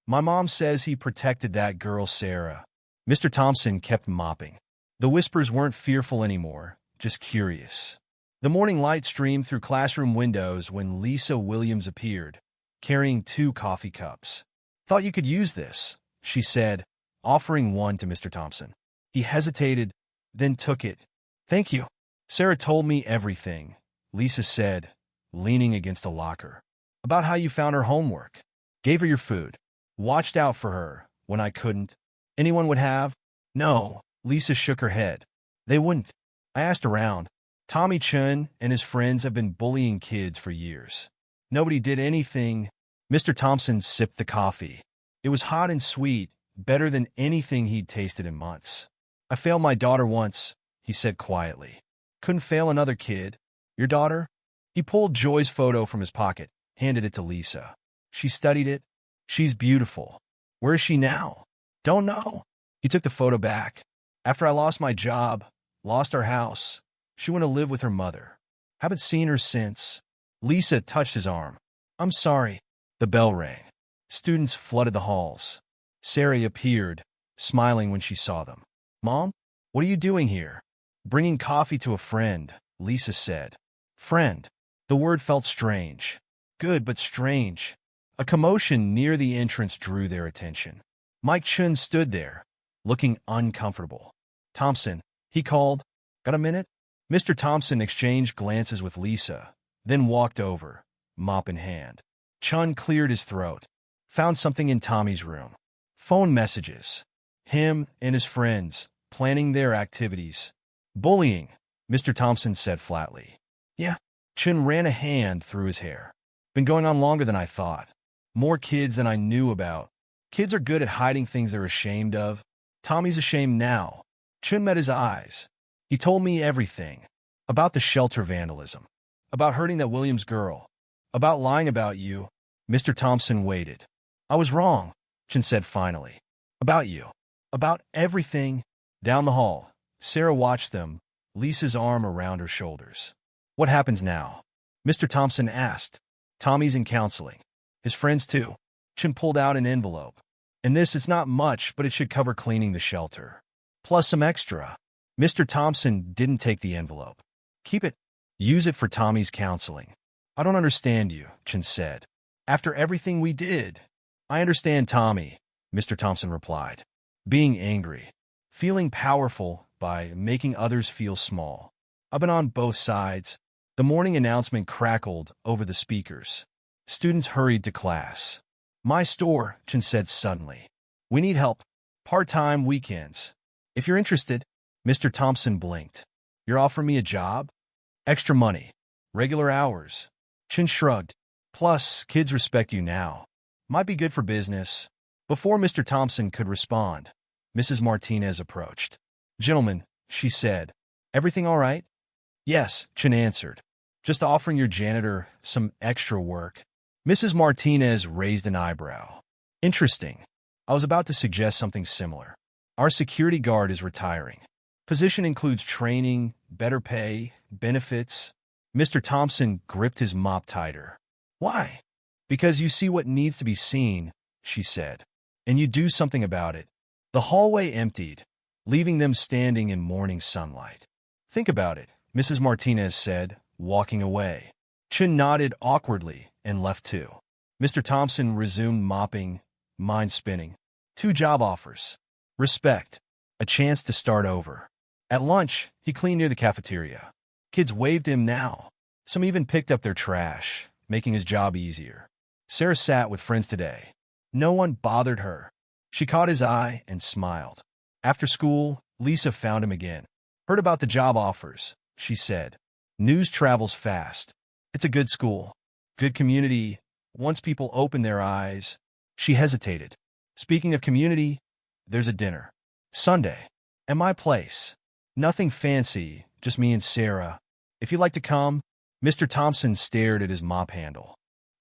My mom says he protected that girl, Sarah. Mr. Thompson kept mopping. The whispers weren't fearful anymore, just curious. The morning light streamed through classroom windows when Lisa Williams appeared, carrying 2 coffee cups. Thought you could use this, she said, offering one to Mr. Thompson. He hesitated, then took it. Thank you. Sarah told me everything, Lisa said, leaning against a locker. About how you found her homework. Gave her your food. Watched out for her when I couldn't. Anyone would have? No, Lisa shook her head. They wouldn't. I asked around. Tommy Chun and his friends have been bullying kids for years. Nobody did anything. Mr. Thompson sipped the coffee. It was hot and sweet, better than anything he'd tasted in months. I failed my daughter once, he said quietly. Couldn't fail another kid. Your daughter? He pulled Joy's photo from his pocket, handed it to Lisa. She studied it. She's beautiful. Where is she now? Don't know. He took the photo back. After I lost my job, lost our house, she went to live with her mother. Haven't seen her since. Lisa touched his arm. I'm sorry. The bell rang. Students flooded the halls. Sarah appeared, smiling when she saw them. Mom, what are you doing here? Bringing coffee to a friend, Lisa said. Friend. The word felt strange. Good, but strange. A commotion near the entrance drew their attention. Mike Chun stood there, looking uncomfortable. Thompson, he called. Got a minute? Mr. Thompson exchanged glances with Lisa, then walked over, mop in hand. Chun cleared his throat. Found something in Tommy's room. Phone messages. Him and his friends, planning their activities. Bullying, Mr. Thompson said flatly. Yeah. Chun ran a hand through his hair. Been going on longer than I thought. More kids than I knew about. Kids are good at hiding things they're ashamed of. Tommy's ashamed now. Chun met his eyes. He told me everything. About the shelter vandalism. About hurting that Williams girl. About lying about you. Mr. Thompson waited. I was wrong, Chun said finally. About you. About everything. Down the hall, Sarah watched them, Lisa's arm around her shoulders. What happens now? Mr. Thompson asked. Tommy's in counseling. His friends too. Chun pulled out an envelope. And this, it's not much, but it should cover cleaning the shelter. Plus some extra. Mr. Thompson didn't take the envelope. Keep it. Use it for Tommy's counseling. I don't understand you, Chun said. After everything we did. I understand Tommy, Mr. Thompson replied. Being angry. Feeling powerful by making others feel small. I've been on both sides. The morning announcement crackled over the speakers. Students hurried to class. My store, Chen said suddenly. We need help. Part-time weekends. If you're interested, Mr. Thompson blinked. You're offering me a job? Extra money. Regular hours. Chen shrugged. Plus, kids respect you now. Might be good for business. Before Mr. Thompson could respond, Mrs. Martinez approached. Gentlemen, she said. Everything all right? Yes, Chen answered. Just offering your janitor some extra work. Mrs. Martinez raised an eyebrow. Interesting. I was about to suggest something similar. Our security guard is retiring. Position includes training, better pay, benefits. Mr. Thompson gripped his mop tighter. Why? Because you see what needs to be seen, she said. And you do something about it. The hallway emptied, leaving them standing in morning sunlight. Think about it, Mrs. Martinez said, walking away. Chen nodded awkwardly and left too. Mr. Thompson resumed mopping, mind spinning. 2 job offers. Respect. A chance to start over. At lunch, he cleaned near the cafeteria. Kids waved him now. Some even picked up their trash, making his job easier. Sarah sat with friends today. No one bothered her. She caught his eye and smiled. After school, Lisa found him again. Heard about the job offers, she said. News travels fast. It's a good school. Good community. Once people open their eyes. She hesitated. Speaking of community, there's a dinner. Sunday. At my place. Nothing fancy, just me and Sarah. If you'd like to come. Mr. Thompson stared at his mop handle.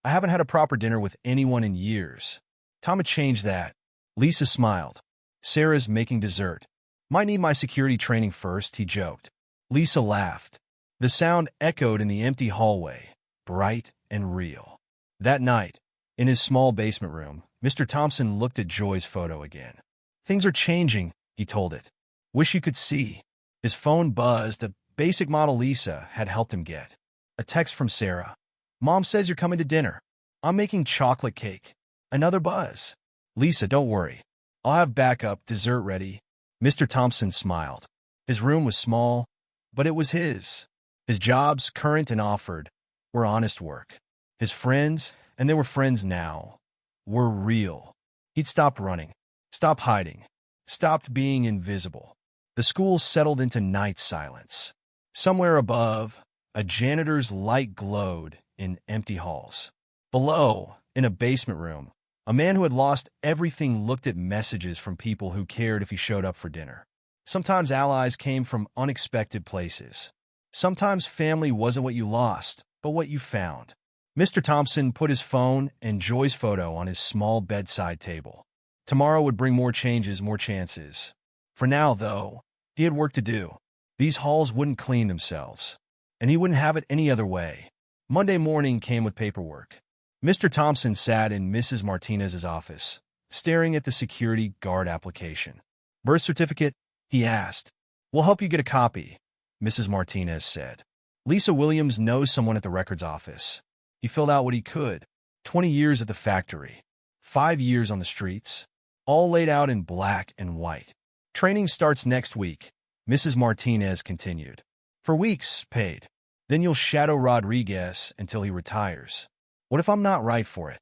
I haven't had a proper dinner with anyone in years. Time to change that. Lisa smiled. Sarah's making dessert. Might need my security training first, he joked. Lisa laughed. The sound echoed in the empty hallway, bright and real. That night, in his small basement room, Mr. Thompson looked at Joy's photo again. Things are changing, he told it. Wish you could see. His phone buzzed. A basic model Lisa had helped him get. A text from Sarah. Mom says you're coming to dinner. I'm making chocolate cake. Another buzz. Lisa, don't worry. I'll have backup dessert ready. Mr. Thompson smiled. His room was small, but it was his. His jobs, current and offered, were honest work. His friends, and they were friends now, were real. He'd stopped running, stopped hiding, stopped being invisible. The school settled into night silence. Somewhere above, a janitor's light glowed in empty halls. Below, in a basement room, a man who had lost everything looked at messages from people who cared if he showed up for dinner. Sometimes allies came from unexpected places. Sometimes family wasn't what you lost, but what you found. Mr. Thompson put his phone and Joy's photo on his small bedside table. Tomorrow would bring more changes, more chances. For now, though, he had work to do. These halls wouldn't clean themselves, and he wouldn't have it any other way. Monday morning came with paperwork. Mr. Thompson sat in Mrs. Martinez's office, staring at the security guard application. Birth certificate? He asked. We'll help you get a copy, Mrs. Martinez said. Lisa Williams knows someone at the records office. He filled out what he could. 20 years at the factory. 5 years on the streets. All laid out in black and white. Training starts next week, Mrs. Martinez continued. For weeks, paid. Then you'll shadow Rodriguez until he retires. What if I'm not right for it?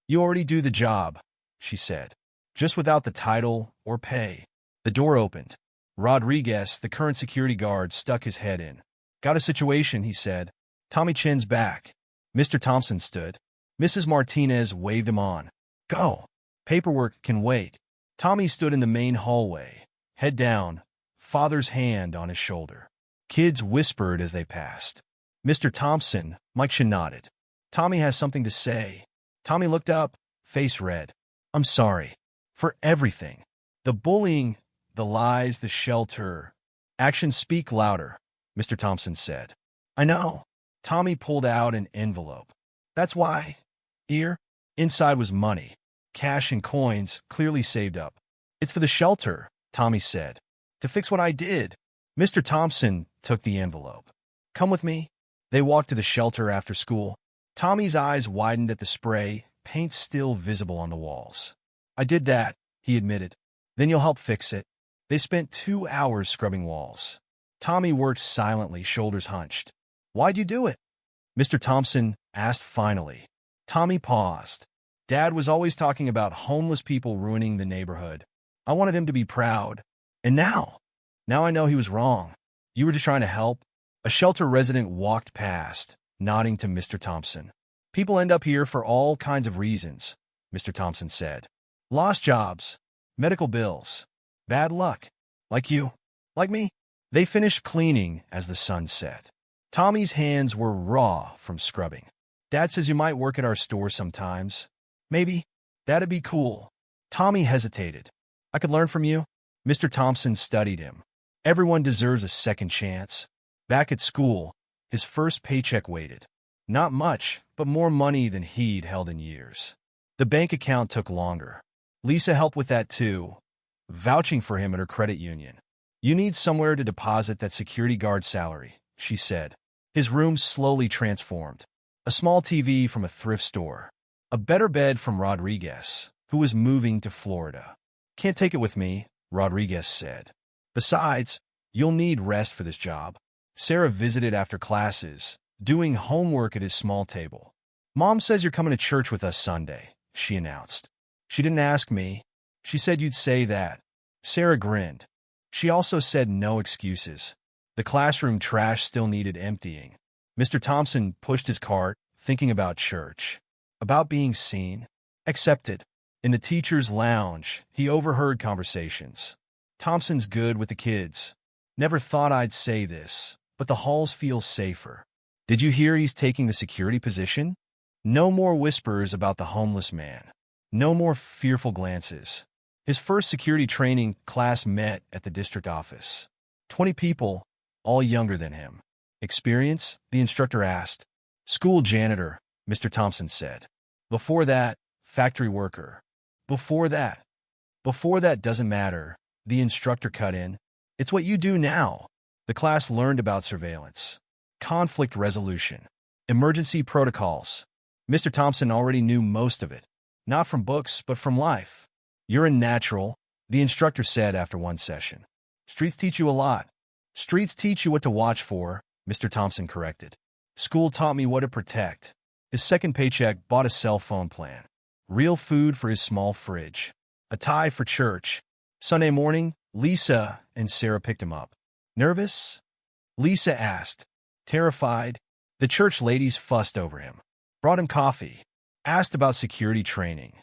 You already do the job, she said. Just without the title or pay. The door opened. Rodriguez, the current security guard, stuck his head in. Got a situation, he said. Tommy Chen's back. Mr. Thompson stood. Mrs. Martinez waved him on. Go. Paperwork can wait. Tommy stood in the main hallway, head down, father's hand on his shoulder. Kids whispered as they passed. Mr. Thompson, Mike Chen nodded. Tommy has something to say. Tommy looked up, face red. I'm sorry. For everything. The bullying, the lies, the shelter. Actions speak louder, Mr. Thompson said. I know. Tommy pulled out an envelope. That's why. Here, inside was money. Cash and coins, clearly saved up. It's for the shelter, Tommy said. To fix what I did. Mr. Thompson took the envelope. Come with me. They walked to the shelter after school. Tommy's eyes widened at the spray, paint still visible on the walls. I did that, he admitted. Then you'll help fix it. They spent 2 hours scrubbing walls. Tommy worked silently, shoulders hunched. Why'd you do it? Mr. Thompson asked finally. Tommy paused. Dad was always talking about homeless people ruining the neighborhood. I wanted him to be proud. And now I know he was wrong. You were just trying to help. A shelter resident walked past, nodding to Mr. Thompson. People end up here for all kinds of reasons, Mr. Thompson said. Lost jobs, medical bills, bad luck. Like you, like me. They finished cleaning as the sun set. Tommy's hands were raw from scrubbing. Dad says you might work at our store sometimes. Maybe. That'd be cool. Tommy hesitated. I could learn from you. Mr. Thompson studied him. Everyone deserves a second chance. Back at school, his first paycheck waited. Not much, but more money than he'd held in years. The bank account took longer. Lisa helped with that too, vouching for him at her credit union. You need somewhere to deposit that security guard salary, she said. His room slowly transformed. A small TV from a thrift store. A better bed from Rodriguez, who was moving to Florida. Can't take it with me, Rodriguez said. Besides, you'll need rest for this job. Sarah visited after classes, doing homework at his small table. Mom says you're coming to church with us Sunday, she announced. She didn't ask me. She said you'd say that. Sarah grinned. She also said no excuses. The classroom trash still needed emptying. Mr. Thompson pushed his cart, thinking about church. About being seen. Accepted. In the teacher's lounge, he overheard conversations. Thompson's good with the kids. Never thought I'd say this, but the halls feel safer. Did you hear he's taking the security position? No more whispers about the homeless man. No more fearful glances. His first security training class met at the district office. 20 people, all younger than him. Experience? The instructor asked. School janitor, Mr. Thompson said. Before that, factory worker. Before that doesn't matter, the instructor cut in. It's what you do now. The class learned about surveillance, conflict resolution, emergency protocols. Mr. Thompson already knew most of it, not from books, but from life. You're a natural, the instructor said after one session. Streets teach you a lot. Streets teach you what to watch for, Mr. Thompson corrected. School taught me what to protect. His second paycheck bought a cell phone plan, real food for his small fridge, a tie for church. Sunday morning, Lisa and Sarah picked him up. Nervous? Lisa asked. Terrified? The church ladies fussed over him. Brought him coffee. Asked about security training.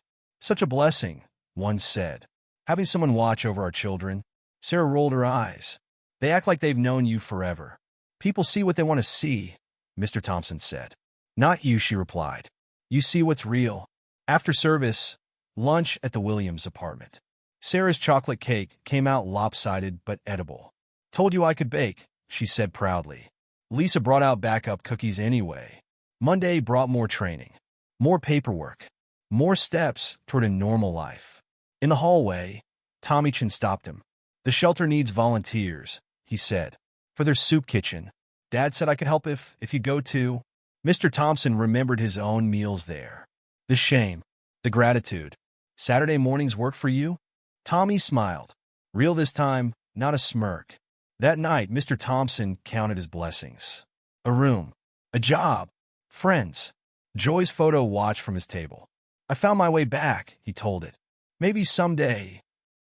Such a blessing, one said. Having someone watch over our children. Sarah rolled her eyes. They act like they've known you forever. People see what they want to see, Mr. Thompson said. Not you, she replied. You see what's real. After service, lunch at the Williams apartment. Sarah's chocolate cake came out lopsided but edible. Told you I could bake, she said proudly. Lisa brought out backup cookies anyway. Monday brought more training, more paperwork, more steps toward a normal life. In the hallway, Tommy Chin stopped him. The shelter needs volunteers, he said, for their soup kitchen. Dad said I could help if you go to. Mr. Thompson remembered his own meals there. The shame, the gratitude. Saturday mornings work for you? Tommy smiled. Real this time, not a smirk. That night, Mr. Thompson counted his blessings. A room, a job, friends. Joy's photo watched from his table. I found my way back, he told it. Maybe someday.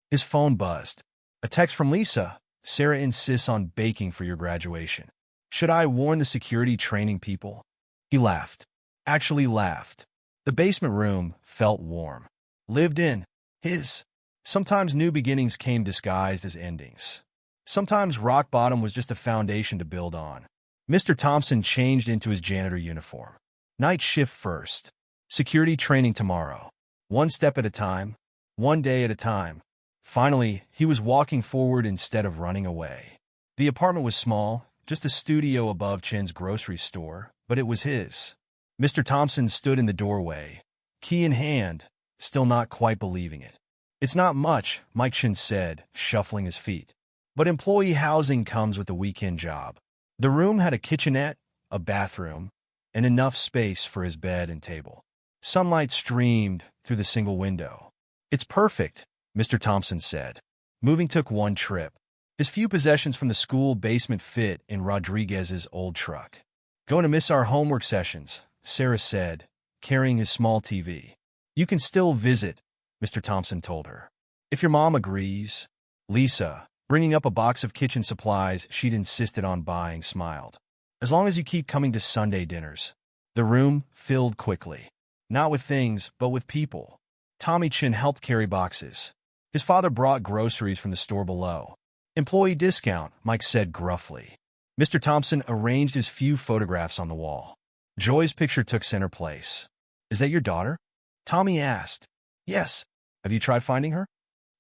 His phone buzzed. A text from Lisa. Sarah insists on baking for your graduation. Should I warn the security training people? He laughed. Actually laughed. The basement room felt warm. Lived in. His. Sometimes new beginnings came disguised as endings. Sometimes rock bottom was just a foundation to build on. Mr. Thompson changed into his janitor uniform. Night shift first. Security training tomorrow. One step at a time. One day at a time. Finally, he was walking forward instead of running away. The apartment was small, just a studio above Chin's grocery store, but it was his. Mr. Thompson stood in the doorway, key in hand, still not quite believing it. It's not much, Mike Chin said, shuffling his feet. But employee housing comes with a weekend job. The room had a kitchenette, a bathroom, and enough space for his bed and table. Sunlight streamed through the single window. It's perfect, Mr. Thompson said. Moving took one trip. His few possessions from the school basement fit in Rodriguez's old truck. Going to miss our homework sessions, Sarah said, carrying his small TV. You can still visit, Mr. Thompson told her. If your mom agrees. Lisa, bringing up a box of kitchen supplies she'd insisted on buying, smiled. As long as you keep coming to Sunday dinners. The room filled quickly. Not with things, but with people. Tommy Chin helped carry boxes. His father brought groceries from the store below. Employee discount, Mike said gruffly. Mr. Thompson arranged his few photographs on the wall. Joy's picture took center place. Is that your daughter? Tommy asked. Yes. Have you tried finding her?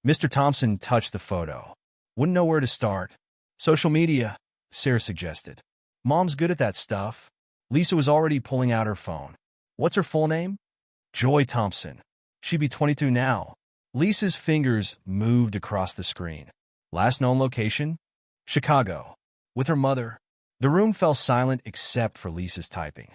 Mr. Thompson touched the photo. Wouldn't know where to start. Social media, Sarah suggested. Mom's good at that stuff. Lisa was already pulling out her phone. What's her full name? Joy Thompson. She'd be 22 now. Lisa's fingers moved across the screen. Last known location? Chicago. With her mother. The room fell silent except for Lisa's typing.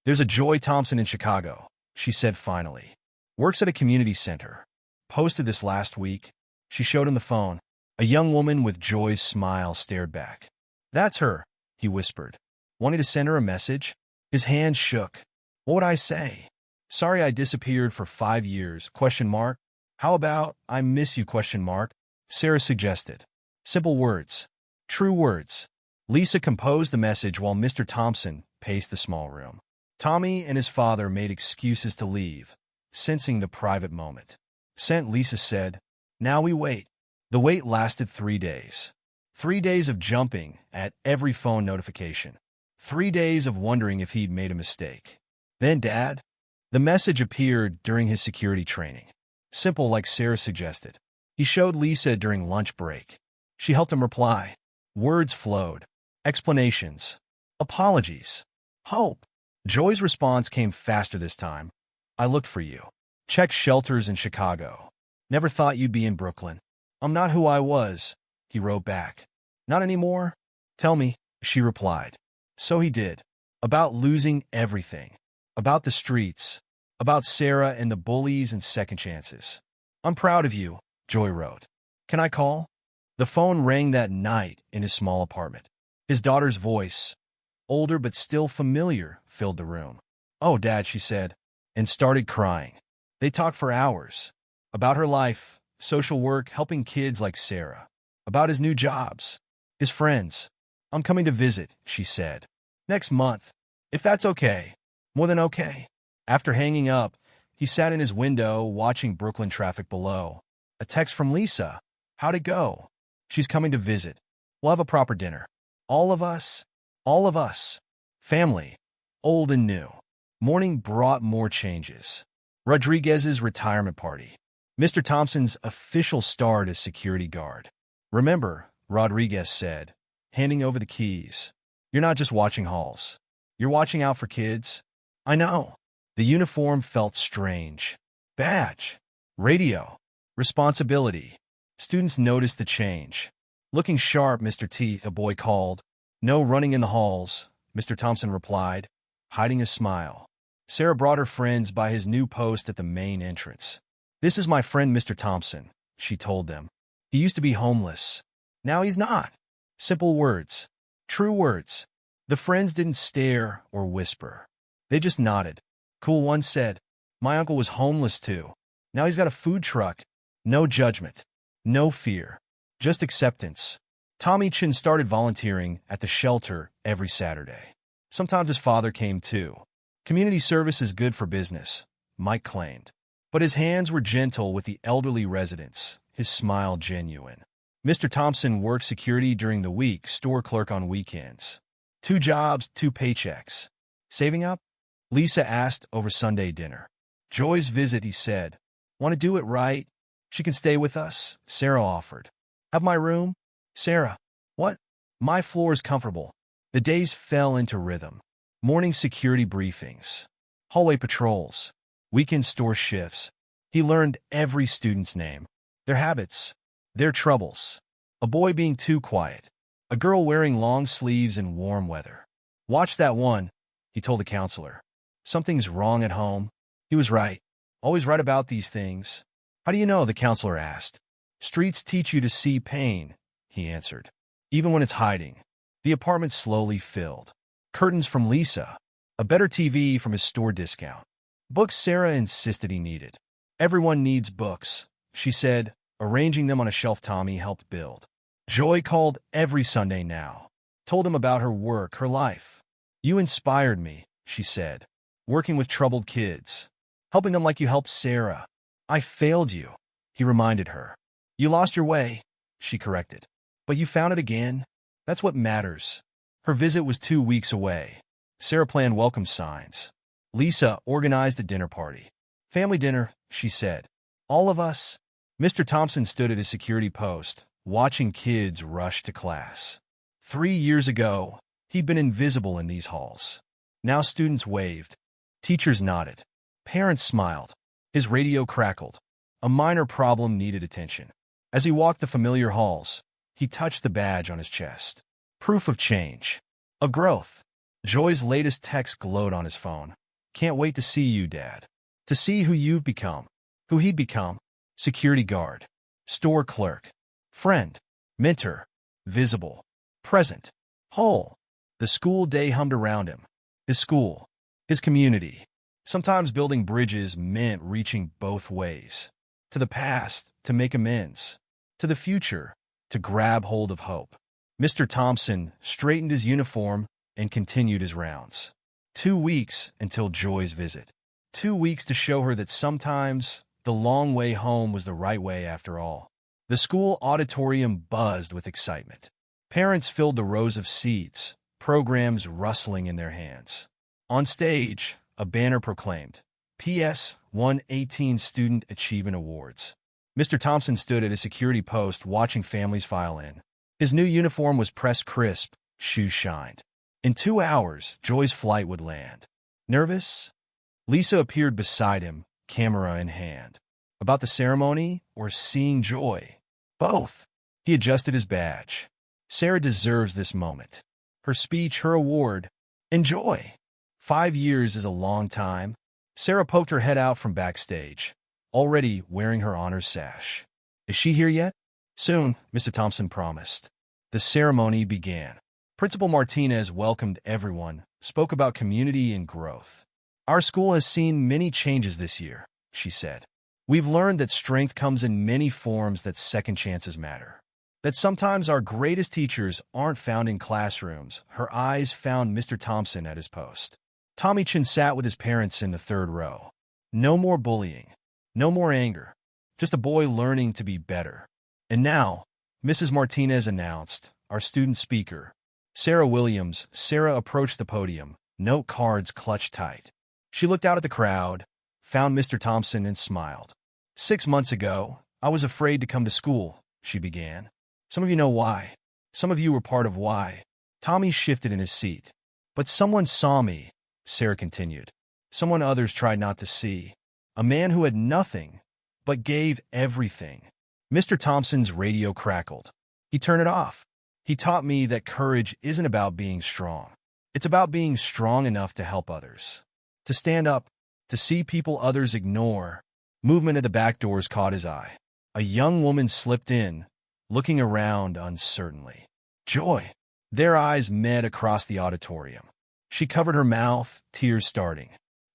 There's a Joy Thompson in Chicago, she said finally. Works at a community center. Posted this last week. She showed him the phone. A young woman with Joy's smile stared back. That's her, he whispered. Wanting to send her a message? His hand shook. What would I say? Sorry I disappeared for 5 years, ? How about, I miss you, ? Sarah suggested. Simple words. True words. Lisa composed the message while Mr. Thompson paced the small room. Tommy and his father made excuses to leave, sensing the private moment. Sent, Lisa said. Now we wait. The wait lasted 3 days. 3 days of jumping at every phone notification. 3 days of wondering if he'd made a mistake. Then Dad? The message appeared during his security training. Simple, like Sarah suggested. He showed Lisa during lunch break. She helped him reply. Words flowed. Explanations. Apologies. Hope. Joy's response came faster this time. I looked for you. Checked shelters in Chicago. Never thought you'd be in Brooklyn. I'm not who I was, he wrote back. Not anymore? Tell me, she replied. So he did. About losing everything. About the streets. About Sarah and the bullies and second chances. I'm proud of you, Joy wrote. Can I call? The phone rang that night in his small apartment. His daughter's voice, older but still familiar, filled the room. Oh, Dad, she said, and started crying. They talked for hours. About her life, social work, helping kids like Sarah. About his new jobs. His friends. I'm coming to visit, she said. Next month. If that's okay. More than okay. After hanging up, he sat in his window watching Brooklyn traffic below. A text from Lisa. How'd it go? She's coming to visit. We'll have a proper dinner. All of us. All of us. Family. Old and new. Morning brought more changes. Rodriguez's retirement party. Mr. Thompson's official start as security guard. Remember, Rodriguez said, handing over the keys. You're not just watching halls. You're watching out for kids. I know. The uniform felt strange. Badge. Radio. Responsibility. Students noticed the change. Looking sharp, Mr. T, a boy called. No running in the halls, Mr. Thompson replied, hiding a smile. Sarah brought her friends by his new post at the main entrance. This is my friend Mr. Thompson, she told them. He used to be homeless. Now he's not. Simple words. True words. The friends didn't stare or whisper. They just nodded. Cool one said, my uncle was homeless too. Now he's got a food truck. No judgment. No fear. Just acceptance. Tommy Chin started volunteering at the shelter every Saturday. Sometimes his father came too. Community service is good for business, Mike claimed. But his hands were gentle with the elderly residents, his smile genuine. Mr. Thompson worked security during the week, store clerk on weekends. 2 jobs, 2 paychecks. Saving up? Lisa asked over Sunday dinner. Joy's visit, he said. Want to do it right? She can stay with us, Sarah offered. Have my room? Sarah. What? My floor is comfortable. The days fell into rhythm. Morning security briefings. Hallway patrols. Weekend store shifts. He learned every student's name. Their habits. Their troubles. A boy being too quiet. A girl wearing long sleeves in warm weather. Watch that one, he told the counselor. Something's wrong at home. He was right. Always right about these things. How do you know? The counselor asked. Streets teach you to see pain, he answered. Even when it's hiding. The apartment slowly filled. Curtains from Lisa. A better TV from his store discount. Books Sarah insisted he needed. Everyone needs books, she said, arranging them on a shelf Tommy helped build. Joy called every Sunday now, told him about her work, her life. You inspired me, she said, working with troubled kids, helping them like you helped Sarah. I failed you, he reminded her. You lost your way, she corrected. But you found it again. That's what matters. Her visit was 2 weeks away. Sarah planned welcome signs. Lisa organized a dinner party. Family dinner, she said. All of us. Mr. Thompson stood at his security post, watching kids rush to class. 3 years ago, he'd been invisible in these halls. Now students waved. Teachers nodded. Parents smiled. His radio crackled. A minor problem needed attention. As he walked the familiar halls, he touched the badge on his chest. Proof of change. Of growth. Joy's latest text glowed on his phone. Can't wait to see you, Dad. To see who you've become. Who he'd become. Security guard. Store clerk. Friend. Mentor. Visible. Present. Whole. The school day hummed around him. His school. His community. Sometimes building bridges meant reaching both ways. To the past, to make amends. To the future, to grab hold of hope. Mr. Thompson straightened his uniform and continued his rounds. 2 weeks until Joy's visit. 2 weeks to show her that sometimes the long way home was the right way after all. The school auditorium buzzed with excitement. Parents filled the rows of seats, programs rustling in their hands. On stage, a banner proclaimed, P.S. 118 Student Achievement Awards. Mr. Thompson stood at his security post watching families file in. His new uniform was pressed crisp, shoes shined. In 2 hours, Joy's flight would land. Nervous? Lisa appeared beside him, camera in hand. About the ceremony or seeing Joy? Both. He adjusted his badge. Sarah deserves this moment. Her speech, her award. Enjoy. 5 years is a long time. Sarah poked her head out from backstage, already wearing her honors sash. Is she here yet? Soon, Mr. Thompson promised. The ceremony began. Principal Martinez welcomed everyone, spoke about community and growth. Our school has seen many changes this year, she said. We've learned that strength comes in many forms, that second chances matter. That sometimes our greatest teachers aren't found in classrooms. Her eyes found Mr. Thompson at his post. Tommy Chin sat with his parents in the 3rd row. No more bullying. No more anger. Just a boy learning to be better. And now, Mrs. Martinez announced, our student speaker, Sarah Williams. Sarah approached the podium, note cards clutched tight. She looked out at the crowd, found Mr. Thompson and smiled. 6 months ago, I was afraid to come to school, she began. Some of you know why. Some of you were part of why. Tommy shifted in his seat. But someone saw me, Sarah continued. Someone others tried not to see. A man who had nothing, but gave everything. Mr. Thompson's radio crackled. He turned it off. He taught me that courage isn't about being strong. It's about being strong enough to help others. To stand up, to see people others ignore. Movement at the back doors caught his eye. A young woman slipped in, looking around uncertainly. Joy. Their eyes met across the auditorium. She covered her mouth, tears starting.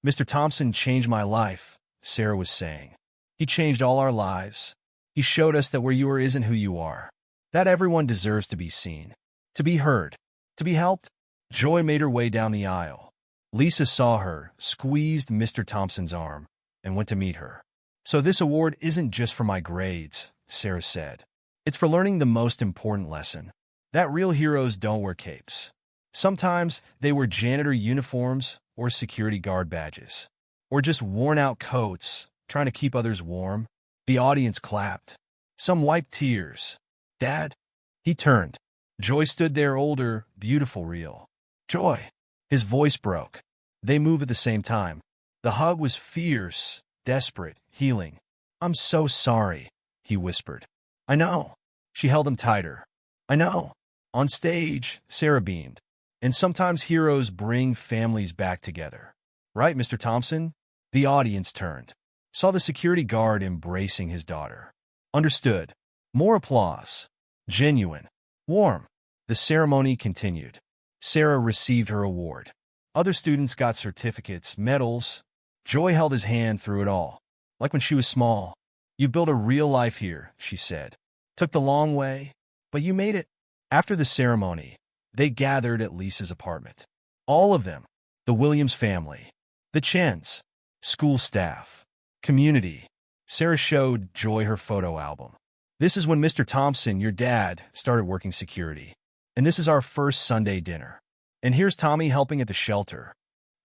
Mr. Thompson changed my life, Sarah was saying. He changed all our lives. He showed us that where you are isn't who you are. That everyone deserves to be seen, to be heard, to be helped. Joy made her way down the aisle. Lisa saw her, squeezed Mr. Thompson's arm, and went to meet her. So this award isn't just for my grades, Sarah said. It's for learning the most important lesson. That real heroes don't wear capes. Sometimes they wear janitor uniforms or security guard badges. Or just worn-out coats, trying to keep others warm. The audience clapped. Some wiped tears. Dad? He turned. Joy stood there, older, beautiful, real. Joy. His voice broke. They moved at the same time. The hug was fierce, desperate, healing. I'm so sorry, he whispered. I know. She held him tighter. I know. On stage, Sarah beamed. And sometimes heroes bring families back together. Right, Mr. Thompson? The audience turned. Saw the security guard embracing his daughter. Understood. More applause. Genuine. Warm. The ceremony continued. Sarah received her award. Other students got certificates, medals. Joy held his hand through it all, like when she was small. "You built a real life here," she said. "Took the long way, but you made it." After the ceremony, they gathered at Lisa's apartment. All of them, the Williams family, the Chens, school staff, community. Sarah showed Joy her photo album. "This is when Mr. Thompson, your dad, started working security. And this is our first Sunday dinner. And here's Tommy helping at the shelter."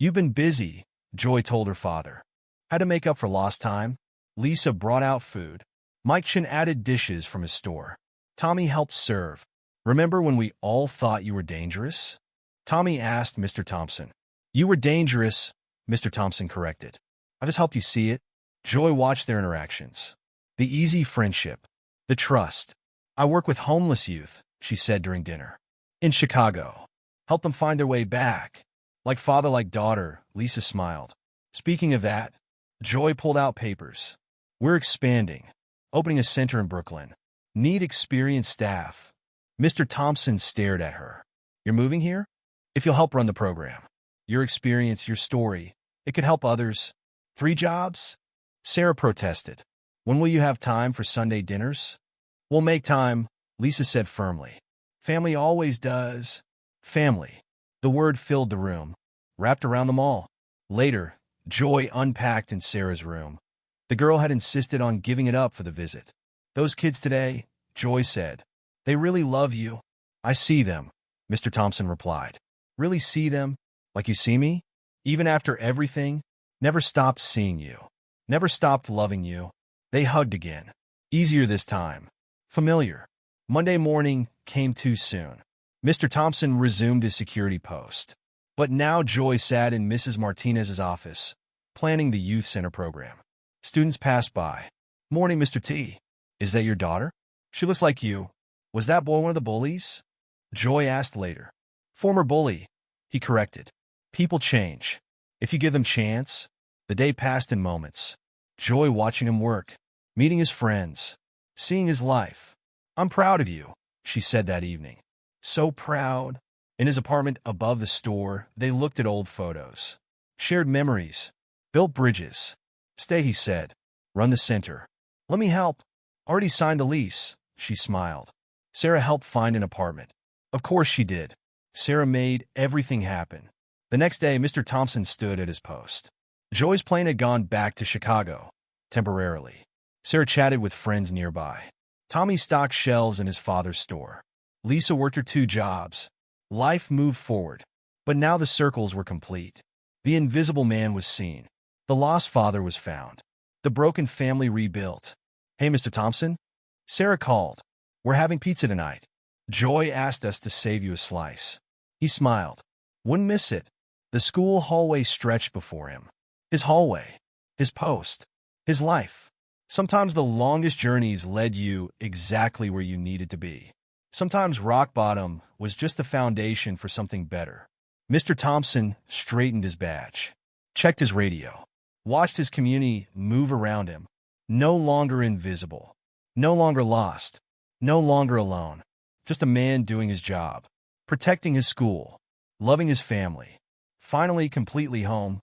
"You've been busy," Joy told her father. "Had to make up for lost time." Lisa brought out food. Mike Chen added dishes from his store. Tommy helped serve. "Remember when we all thought you were dangerous?" Tommy asked Mr. Thompson. "You were dangerous," Mr. Thompson corrected. "I just helped you see it." Joy watched their interactions. The easy friendship. The trust. "I work with homeless youth," she said during dinner. "In Chicago. Help them find their way back." "Like father, like daughter," Lisa smiled. "Speaking of that," Joy pulled out papers. "We're expanding. Opening a center in Brooklyn. Need experienced staff." Mr. Thompson stared at her. "You're moving here? If you'll help run the program. Your experience, your story. It could help others. 3 jobs?" Sarah protested. "When will you have time for Sunday dinners?" "We'll make time," Lisa said firmly. "Family always does." Family. The word filled the room, wrapped around them all. Later, Joy unpacked in Sarah's room. The girl had insisted on giving it up for the visit. "Those kids today," Joy said, "they really love you." "I see them," Mr. Thompson replied. "Really see them? Like you see me? Even after everything? Never stopped seeing you. Never stopped loving you." They hugged again. Easier this time. Familiar. Monday morning came too soon. Mr. Thompson resumed his security post. But now Joy sat in Mrs. Martinez's office, planning the youth center program. Students passed by. "Morning, Mr. T. Is that your daughter? She looks like you. Was that boy one of the bullies?" Joy asked later. "Former bully," he corrected. "People change. If you give them chance." The day passed in moments. Joy watching him work, meeting his friends, seeing his life. "I'm proud of you," she said that evening. So proud. In his apartment above the store, they looked at old photos. Shared memories. Built bridges. "Stay," he said. "Run the center." "Let me help." "Already signed a lease," she smiled. Sarah helped find an apartment. Of course she did. Sarah made everything happen. The next day, Mr. Thompson stood at his post. Joy's plane had gone back to Chicago, temporarily. Sarah chatted with friends nearby. Tommy stocked shelves in his father's store. Lisa worked her 2 jobs. Life moved forward. But now the circles were complete. The invisible man was seen. The lost father was found. The broken family rebuilt. "Hey, Mr. Thompson?" Sarah called. "We're having pizza tonight. Joy asked us to save you a slice." He smiled. Wouldn't miss it. The school hallway stretched before him. His hallway. His post. His life. Sometimes the longest journeys led you exactly where you needed to be. Sometimes rock bottom was just the foundation for something better. Mr. Thompson straightened his badge, checked his radio, watched his community move around him. No longer invisible. No longer lost. No longer alone. Just a man doing his job. Protecting his school. Loving his family. Finally completely home.